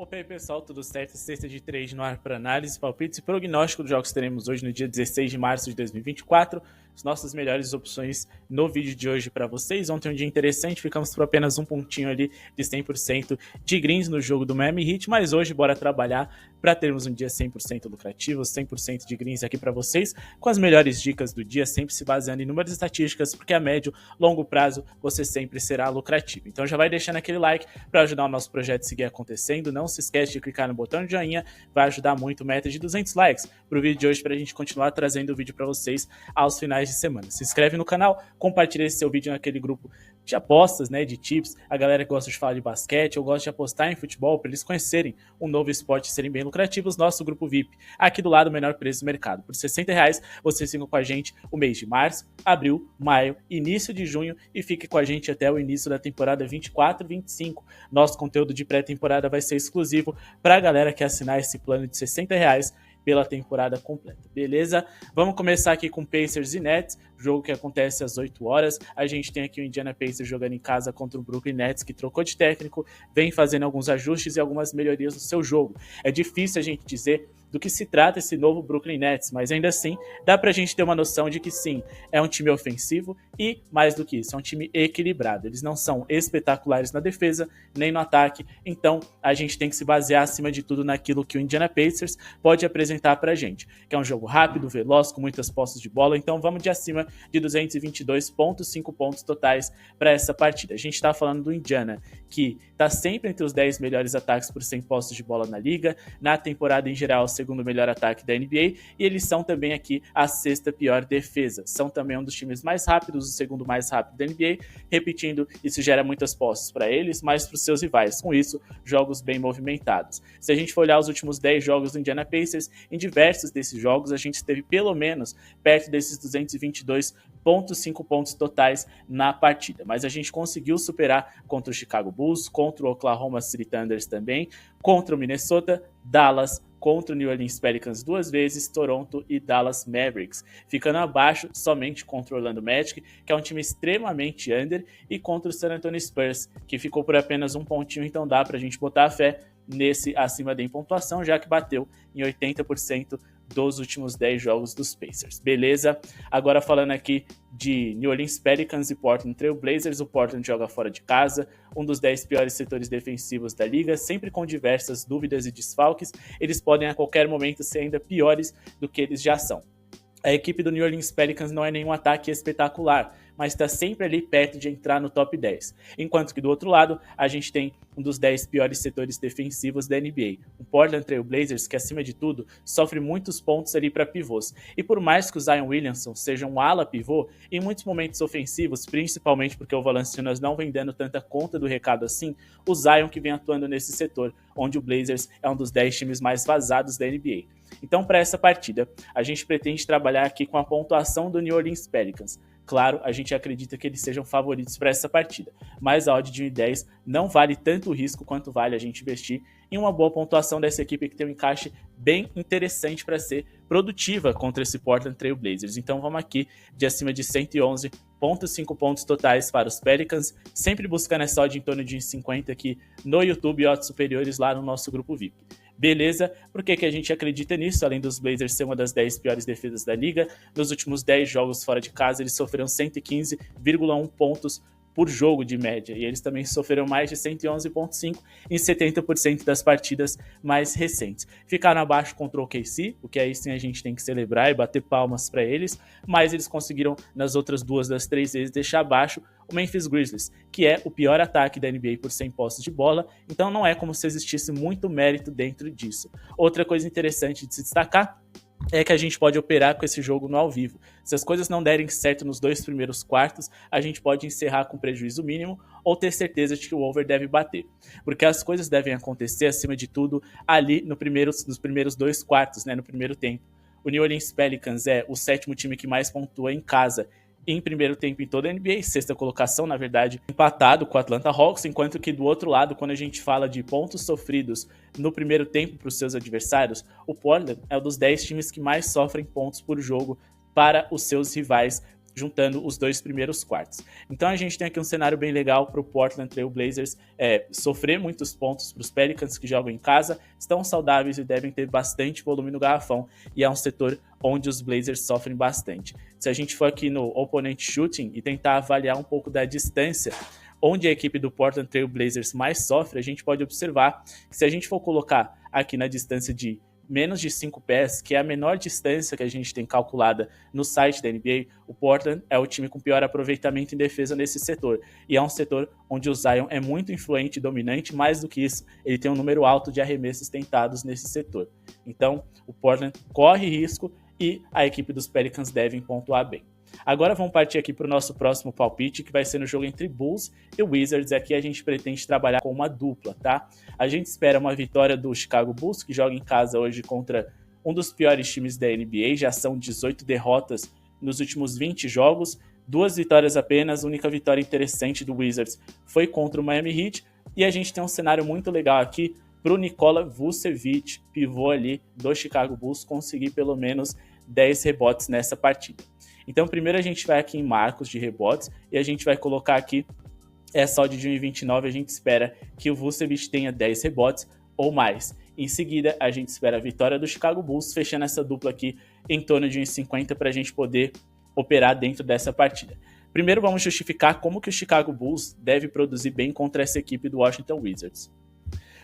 Opa aí pessoal, tudo certo? Sexta de 3 no ar para análise, palpites e prognóstico dos jogos que teremos hoje no dia 16 de março de 2024. As nossas melhores opções no vídeo de hoje para vocês. Ontem um dia interessante, ficamos por apenas um pontinho ali de 100% de greens no jogo do Miami Heat, mas hoje bora trabalhar para termos um dia 100% lucrativo, 100% de greens aqui para vocês, com as melhores dicas do dia, sempre se baseando em números e estatísticas, porque a médio, longo prazo, você sempre será lucrativo. Então já vai deixando aquele like para ajudar o nosso projeto a seguir acontecendo. Não se esquece de clicar no botão de joinha, vai ajudar muito, meta de 200 likes para o vídeo de hoje, para a gente continuar trazendo o vídeo para vocês aos finais de semana. Se inscreve no canal, compartilha esse seu vídeo naquele grupo de apostas, né, de tips, a galera que gosta de falar de basquete ou gosta de apostar em futebol, para eles conhecerem um novo esporte e serem bem lucrativos, nosso grupo VIP, aqui do lado, o menor preço do mercado. Por R$60, vocês ficam com a gente o mês de março, abril, maio, início de junho e fique com a gente até o início da temporada 24-25. Nosso conteúdo de pré-temporada vai ser exclusivo para a galera que assinar esse plano de R$60 pela temporada completa, beleza? Vamos começar aqui com Pacers e Nets, jogo que acontece às 8 horas. A gente tem aqui o Indiana Pacers jogando em casa contra o Brooklyn Nets, que trocou de técnico, vem fazendo alguns ajustes e algumas melhorias no seu jogo. É difícil a gente dizer do que se trata esse novo Brooklyn Nets, mas ainda assim dá pra gente ter uma noção de que sim, é um time ofensivo e, mais do que isso, é um time equilibrado. Eles não são espetaculares na defesa, nem no ataque, então a gente tem que se basear acima de tudo naquilo que o Indiana Pacers pode apresentar pra gente, que é um jogo rápido, veloz, com muitas posses de bola. Então vamos de acima de 222,5 pontos totais para essa partida. A gente tá falando do Indiana, que tá sempre entre os 10 melhores ataques por 100 posses de bola na liga, na temporada em geral, segundo melhor ataque da NBA, e eles são também aqui a sexta pior defesa. São também um dos times mais rápidos, o segundo mais rápido da NBA. Repetindo, isso gera muitas posses para eles, mas para os seus rivais. Com isso, jogos bem movimentados. Se a gente for olhar os últimos 10 jogos do Indiana Pacers, em diversos desses jogos a gente esteve pelo menos perto desses 222,5 pontos totais na partida, mas a gente conseguiu superar contra o Chicago Bulls, contra o Oklahoma City Thunders também, contra o Minnesota, Dallas, contra o New Orleans Pelicans duas vezes, Toronto e Dallas Mavericks, ficando abaixo somente contra o Orlando Magic, que é um time extremamente under, e contra o San Antonio Spurs, que ficou por apenas um pontinho, então dá pra gente botar a fé nesse acima da pontuação, já que bateu em 80% dos últimos 10 jogos dos Pacers, beleza? Agora falando aqui de New Orleans Pelicans e Portland Trail Blazers, o Portland joga fora de casa, um dos 10 piores setores defensivos da liga, sempre com diversas dúvidas e desfalques. Eles podem a qualquer momento ser ainda piores do que eles já são. A equipe do New Orleans Pelicans não é nenhum ataque espetacular, mas está sempre ali perto de entrar no top 10. Enquanto que do outro lado, a gente tem um dos 10 piores setores defensivos da NBA. O Portland Trail Blazers, que acima de tudo, sofre muitos pontos ali para pivôs. E por mais que o Zion Williamson seja um ala pivô, em muitos momentos ofensivos, principalmente porque o Valanciunas não vem dando tanta conta do recado assim, o Zion que vem atuando nesse setor, onde o Blazers é um dos 10 times mais vazados da NBA. Então, para essa partida, a gente pretende trabalhar aqui com a pontuação do New Orleans Pelicans. Claro, a gente acredita que eles sejam favoritos para essa partida, mas a odd de 1,10 não vale tanto o risco quanto vale a gente investir em uma boa pontuação dessa equipe que tem um encaixe bem interessante para ser produtiva contra esse Portland Trail Blazers. Então vamos aqui de acima de 111,5 pontos totais para os Pelicans, sempre buscando essa odd em torno de 50 aqui no YouTube e odds superiores lá no nosso grupo VIP. Beleza? Por que a gente acredita nisso? Além dos Blazers ser uma das 10 piores defesas da liga, nos últimos 10 jogos fora de casa eles sofreram 115,1 pontos por jogo de média, e eles também sofreram mais de 111,5 em 70% das partidas mais recentes. Ficaram abaixo contra o OKC, o que aí sim a gente tem que celebrar e bater palmas para eles, mas eles conseguiram nas outras 2 das 3 vezes deixar abaixo o Memphis Grizzlies, que é o pior ataque da NBA por 100 posses de bola, então não é como se existisse muito mérito dentro disso. Outra coisa interessante de se destacar é que a gente pode operar com esse jogo no ao vivo. Se as coisas não derem certo nos 2 primeiros quartos, a gente pode encerrar com prejuízo mínimo ou ter certeza de que o over deve bater. Porque as coisas devem acontecer, acima de tudo, ali nos primeiros 2 quartos, né, no primeiro tempo. O New Orleans Pelicans é o 7º time que mais pontua em casa em primeiro tempo em toda a NBA, 6ª colocação, na verdade, empatado com o Atlanta Hawks, enquanto que do outro lado, quando a gente fala de pontos sofridos no primeiro tempo para os seus adversários, o Portland é um dos 10 times que mais sofrem pontos por jogo para os seus rivais juntando os 2 primeiros quartos. Então a gente tem aqui um cenário bem legal para o Portland Trail Blazers sofrer muitos pontos para os Pelicans que jogam em casa, estão saudáveis e devem ter bastante volume no garrafão, e é um setor onde os Blazers sofrem bastante. Se a gente for aqui no Opponent Shooting e tentar avaliar um pouco da distância onde a equipe do Portland Trail Blazers mais sofre, a gente pode observar que se a gente for colocar aqui na distância de menos de 5 pés, que é a menor distância que a gente tem calculada no site da NBA, o Portland é o time com pior aproveitamento em defesa nesse setor. E é um setor onde o Zion é muito influente e dominante, mais do que isso, ele tem um número alto de arremessos tentados nesse setor. Então, o Portland corre risco e a equipe dos Pelicans deve pontuar bem. Agora vamos partir aqui para o nosso próximo palpite, que vai ser no jogo entre Bulls e Wizards. Aqui a gente pretende trabalhar com uma dupla, tá? A gente espera uma vitória do Chicago Bulls, que joga em casa hoje contra um dos piores times da NBA. Já são 18 derrotas nos últimos 20 jogos, 2 vitórias apenas. A única vitória interessante do Wizards foi contra o Miami Heat. E a gente tem um cenário muito legal aqui para o Nikola Vucevic, pivô ali do Chicago Bulls, conseguir pelo menos 10 rebotes nessa partida. Então, primeiro a gente vai aqui em marcos de rebotes e a gente vai colocar aqui essa odd de 1,29. A gente espera que o Vucevic tenha 10 rebotes ou mais. Em seguida, a gente espera a vitória do Chicago Bulls, fechando essa dupla aqui em torno de 1,50 para a gente poder operar dentro dessa partida. Primeiro, vamos justificar como que o Chicago Bulls deve produzir bem contra essa equipe do Washington Wizards.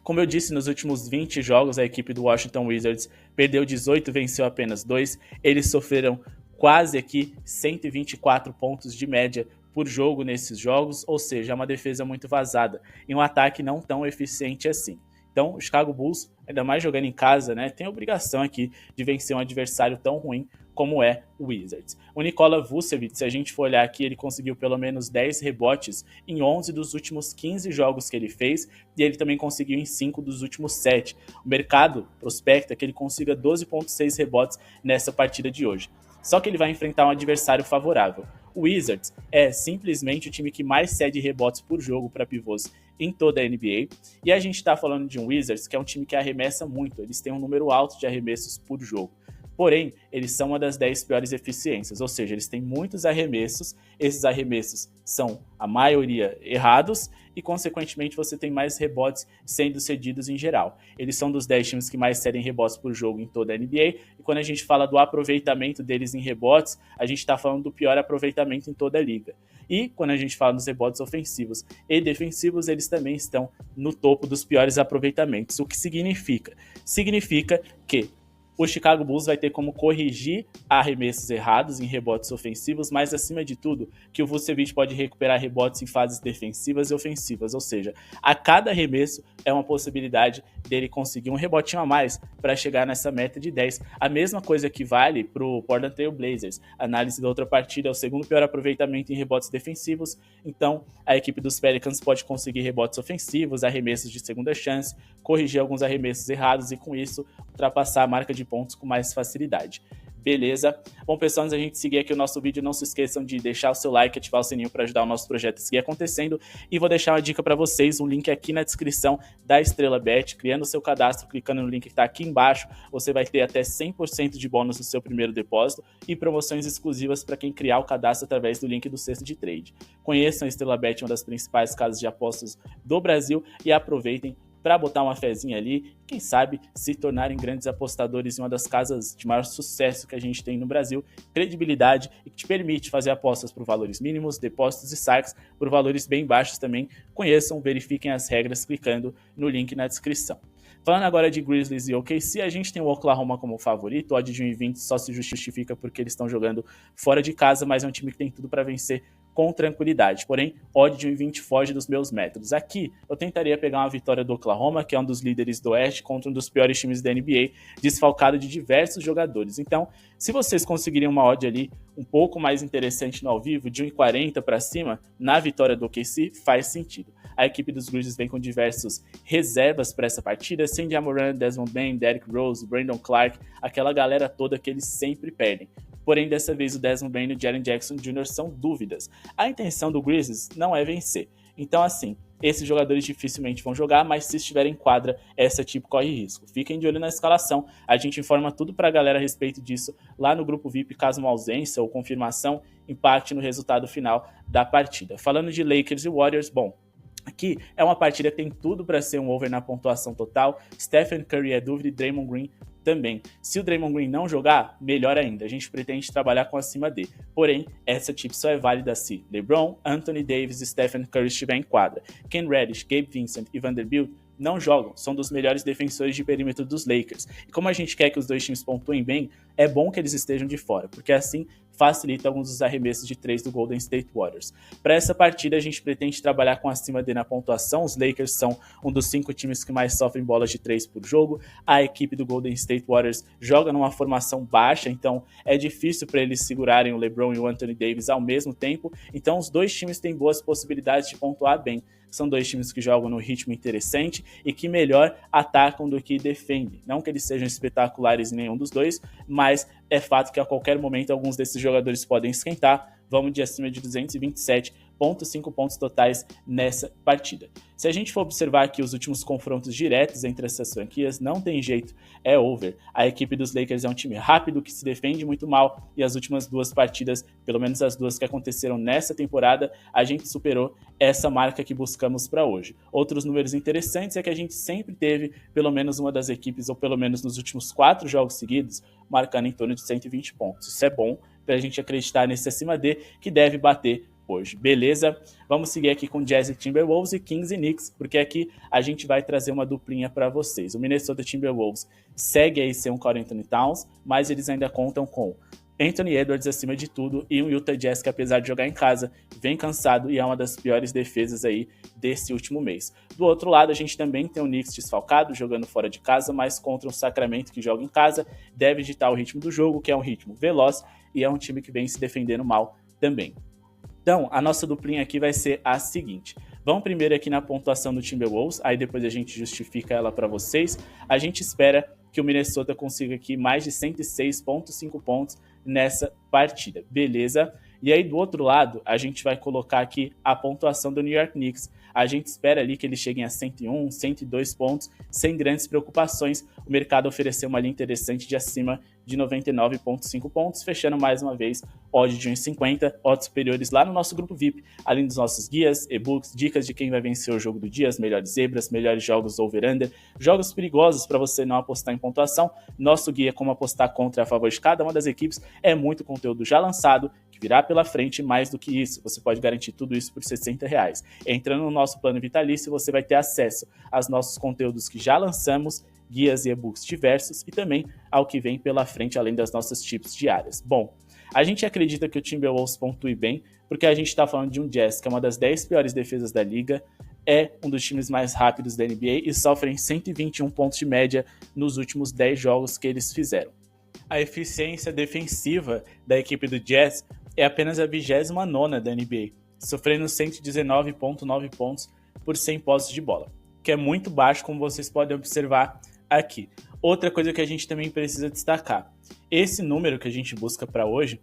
Como eu disse, nos últimos 20 jogos, a equipe do Washington Wizards perdeu 18, venceu apenas 2. Eles sofreram quase aqui 124 pontos de média por jogo nesses jogos, ou seja, é uma defesa muito vazada e um ataque não tão eficiente assim. Então, o Chicago Bulls, ainda mais jogando em casa, né, tem a obrigação aqui de vencer um adversário tão ruim como é o Wizards. O Nikola Vucevic, se a gente for olhar aqui, ele conseguiu pelo menos 10 rebotes em 11 dos últimos 15 jogos que ele fez, e ele também conseguiu em 5 dos últimos 7. O mercado prospecta que ele consiga 12,6 rebotes nessa partida de hoje. Só que ele vai enfrentar um adversário favorável. O Wizards é simplesmente o time que mais cede rebotes por jogo para pivôs em toda a NBA. E a gente está falando de um Wizards que é um time que arremessa muito. Eles têm um número alto de arremessos por jogo. Porém, eles são uma das 10 piores eficiências, ou seja, eles têm muitos arremessos, esses arremessos são, a maioria, errados, e consequentemente você tem mais rebotes sendo cedidos em geral. Eles são dos 10 times que mais cedem rebotes por jogo em toda a NBA, e quando a gente fala do aproveitamento deles em rebotes, a gente está falando do pior aproveitamento em toda a liga. E quando a gente fala nos rebotes ofensivos e defensivos, eles também estão no topo dos piores aproveitamentos. O que significa? Significa que o Chicago Bulls vai ter como corrigir arremessos errados em rebotes ofensivos, mas acima de tudo, que o Vucevic pode recuperar rebotes em fases defensivas e ofensivas, ou seja, a cada arremesso é uma possibilidade dele conseguir um rebotinho a mais para chegar nessa meta de 10. A mesma coisa que vale para o Portland Trail Blazers. A análise da outra partida é o segundo pior aproveitamento em rebotes defensivos, então a equipe dos Pelicans pode conseguir rebotes ofensivos, arremessos de segunda chance, corrigir alguns arremessos errados e com isso ultrapassar a marca de pontos com mais facilidade. Beleza? Bom, pessoal, antes da gente seguir aqui o nosso vídeo, não se esqueçam de deixar o seu like e ativar o sininho para ajudar o nosso projeto a seguir acontecendo. E vou deixar uma dica para vocês, um link aqui na descrição da Estrela Bet. Criando o seu cadastro, clicando no link que está aqui embaixo, você vai ter até 100% de bônus no seu primeiro depósito e promoções exclusivas para quem criar o cadastro através do link do Cesta de Trade. Conheçam a Estrela Bet, uma das principais casas de apostas do Brasil, e aproveitem para botar uma fezinha ali, quem sabe se tornarem grandes apostadores em uma das casas de maior sucesso que a gente tem no Brasil, credibilidade e que te permite fazer apostas por valores mínimos, depósitos e saques por valores bem baixos também. Conheçam, verifiquem as regras clicando no link na descrição. Falando agora de Grizzlies e OKC, a gente tem o Oklahoma como favorito, o odd de 1,20 só se justifica porque eles estão jogando fora de casa, mas é um time que tem tudo para vencer com tranquilidade. Porém, odd de 1,20 foge dos meus métodos. Aqui, eu tentaria pegar uma vitória do Oklahoma, que é um dos líderes do Oeste, contra um dos piores times da NBA, desfalcado de diversos jogadores. Então, se vocês conseguirem uma odd ali um pouco mais interessante no ao vivo, de 1,40 para cima, na vitória do OKC, faz sentido. A equipe dos Grizzlies vem com diversos reservas para essa partida, sem Ja Morant, Desmond Bane, Derrick Rose, Brandon Clark, aquela galera toda que eles sempre perdem. Porém, dessa vez o Desmond Bane e o Jaren Jackson Jr. são dúvidas. A intenção do Grizzlies não é vencer. Então, assim, esses jogadores dificilmente vão jogar, mas se estiver em quadra, essa tipo corre risco. Fiquem de olho na escalação, a gente informa tudo pra galera a respeito disso lá no grupo VIP, caso uma ausência ou confirmação impacte no resultado final da partida. Falando de Lakers e Warriors, bom, aqui é uma partida que tem tudo para ser um over na pontuação total. Stephen Curry é dúvida e Draymond Green também. Se o Draymond Green não jogar, melhor ainda. A gente pretende trabalhar com acima D. Porém, essa tip só é válida se LeBron, Anthony Davis e Stephen Curry estiver em quadra. Ken Reddish, Gabe Vincent e Vanderbilt não jogam, são dos melhores defensores de perímetro dos Lakers. E como a gente quer que os dois times pontuem bem, é bom que eles estejam de fora, porque assim facilita alguns dos arremessos de 3 do Golden State Warriors. Para essa partida, a gente pretende trabalhar com acima D na pontuação. Os Lakers são um dos 5 times que mais sofrem bolas de 3 por jogo. A equipe do Golden State Warriors joga numa formação baixa, então é difícil para eles segurarem o LeBron e o Anthony Davis ao mesmo tempo. Então os dois times têm boas possibilidades de pontuar bem. São dois times que jogam no ritmo interessante e que melhor atacam do que defendem. Não que eles sejam espetaculares em nenhum dos dois, mas é fato que a qualquer momento alguns desses jogadores podem esquentar. Vamos de acima de 227,5 pontos totais nessa partida. Se a gente for observar aqui os últimos confrontos diretos entre essas franquias, não tem jeito, é over. A equipe dos Lakers é um time rápido que se defende muito mal e as últimas 2 partidas, pelo menos as 2 que aconteceram nessa temporada, a gente superou essa marca que buscamos para hoje. Outros números interessantes é que a gente sempre teve pelo menos uma das equipes, ou pelo menos nos últimos 4 jogos seguidos, marcando em torno de 120 pontos. Isso é bom para a gente acreditar nesse acima D que deve bater hoje, beleza? Vamos seguir aqui com Jazz e Timberwolves e Kings e Knicks, porque aqui a gente vai trazer uma duplinha para vocês. O Minnesota Timberwolves segue aí sem um Karl Anthony Towns, mas eles ainda contam com Anthony Edwards acima de tudo e um Utah Jazz que, apesar de jogar em casa, vem cansado e é uma das piores defesas aí desse último mês. Do outro lado, a gente também tem o Knicks desfalcado, jogando fora de casa, mas contra um Sacramento que joga em casa, deve ditar o ritmo do jogo, que é um ritmo veloz e é um time que vem se defendendo mal também. Então, a nossa duplinha aqui vai ser a seguinte. Vamos primeiro aqui na pontuação do Timberwolves, aí depois a gente justifica ela para vocês. A gente espera que o Minnesota consiga aqui mais de 106,5 pontos nessa partida, beleza? E aí do outro lado, a gente vai colocar aqui a pontuação do New York Knicks. A gente espera ali que eles cheguem a 101, 102 pontos, sem grandes preocupações. O mercado ofereceu uma linha interessante de acima de 99,5 pontos, fechando mais uma vez odd de 1,50, odds superiores lá no nosso grupo VIP, além dos nossos guias, e-books, dicas de quem vai vencer o jogo do dia, as melhores zebras, melhores jogos over-under, jogos perigosos para você não apostar em pontuação, nosso guia como apostar contra e a favor de cada uma das equipes, é muito conteúdo já lançado, que virá pela frente. Mais do que isso, você pode garantir tudo isso por R$60. Entrando no nosso plano vitalício, você vai ter acesso aos nossos conteúdos que já lançamos, guias e e-books diversos e também ao que vem pela frente, além das nossas tips diárias. Bom, a gente acredita que o Timberwolves pontue bem, porque a gente está falando de um Jazz, que é uma das 10 piores defesas da liga, é um dos times mais rápidos da NBA e sofrem 121 pontos de média nos últimos 10 jogos que eles fizeram. A eficiência defensiva da equipe do Jazz é apenas a 29ª da NBA, sofrendo 119,9 pontos por 100 posses de bola, que é muito baixo, como vocês podem observar aqui. Outra coisa que a gente também precisa destacar, esse número que a gente busca para hoje,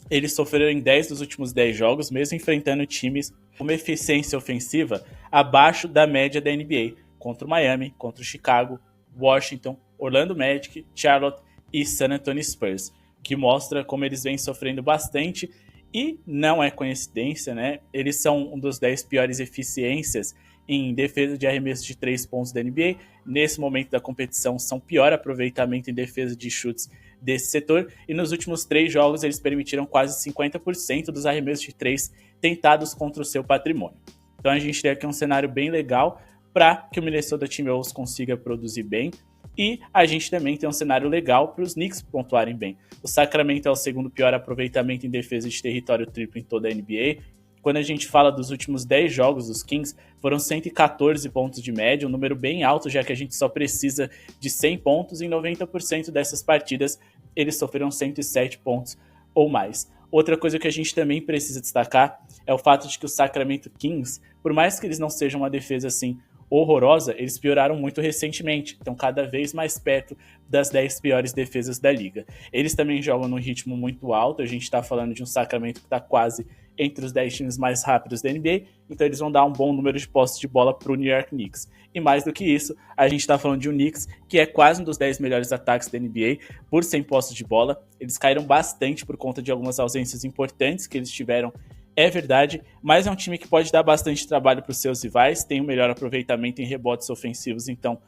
eles sofreram em 10 dos últimos 10 jogos, mesmo enfrentando times com uma eficiência ofensiva abaixo da média da NBA, contra o Miami, contra o Chicago, Washington, Orlando Magic, Charlotte e San Antonio Spurs, que mostra como eles vêm sofrendo bastante e não é coincidência, né? Eles são um dos 10 piores eficiências em defesa de arremesso de 3 pontos da NBA. Nesse momento da competição, são pior aproveitamento em defesa de chutes desse setor. E nos últimos 3 jogos, eles permitiram quase 50% dos arremessos de 3 tentados contra o seu patrimônio. Então a gente tem aqui um cenário bem legal para que o Minnesota Timberwolves consiga produzir bem. E a gente também tem um cenário legal para os Knicks pontuarem bem. O Sacramento é o segundo pior aproveitamento em defesa de território triplo em toda a NBA. Quando a gente fala dos últimos 10 jogos dos Kings, foram 114 pontos de média, um número bem alto, já que a gente só precisa de 100 pontos e em 90% dessas partidas eles sofreram 107 pontos ou mais. Outra coisa que a gente também precisa destacar é o fato de que o Sacramento Kings, por mais que eles não sejam uma defesa assim horrorosa, eles pioraram muito recentemente, estão cada vez mais perto das 10 piores defesas da liga. Eles também jogam num ritmo muito alto, a gente está falando de um Sacramento que está quase entre os 10 times mais rápidos da NBA, então eles vão dar um bom número de posses de bola para o New York Knicks. E mais do que isso, a gente está falando de um Knicks que é quase um dos 10 melhores ataques da NBA por 100 posses de bola. Eles caíram bastante por conta de algumas ausências importantes que eles tiveram, é verdade, mas é um time que pode dar bastante trabalho para os seus rivais, tem um melhor aproveitamento em rebotes ofensivos, então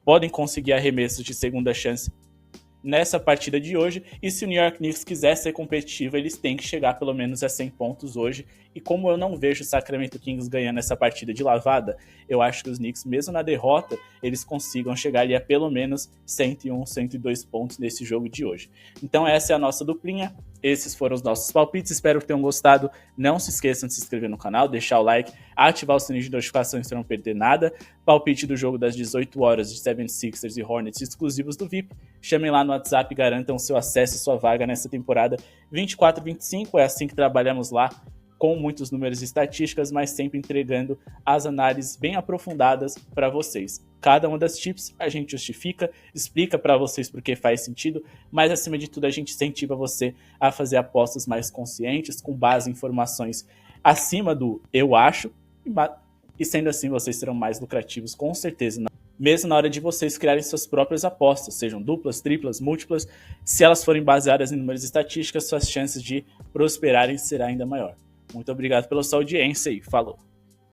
podem conseguir arremessos de segunda chance nessa partida de hoje, e se o New York Knicks quiser ser competitivo, eles têm que chegar pelo menos a 100 pontos hoje, e como eu não vejo o Sacramento Kings ganhando essa partida de lavada, eu acho que os Knicks, mesmo na derrota, eles consigam chegar ali a pelo menos 101, 102 pontos nesse jogo de hoje. Então essa é a nossa duplinha, esses foram os nossos palpites, espero que tenham gostado. Não se esqueçam de se inscrever no canal, deixar o like, ativar o sininho de notificações para não perder nada. Palpite do jogo das 18 horas de 76ers e Hornets exclusivos do VIP. Chamem lá no WhatsApp e garantam seu acesso, sua vaga nessa temporada 24-25. É assim que trabalhamos lá, com muitos números e estatísticas, mas sempre entregando as análises bem aprofundadas para vocês. Cada uma das tips a gente justifica, explica para vocês porque faz sentido, mas acima de tudo a gente incentiva você a fazer apostas mais conscientes, com base em informações acima do eu acho, e sendo assim vocês serão mais lucrativos com certeza, mesmo na hora de vocês criarem suas próprias apostas, sejam duplas, triplas, múltiplas, se elas forem baseadas em números e estatísticas, suas chances de prosperarem será ainda maior. Muito obrigado pela sua audiência e falou!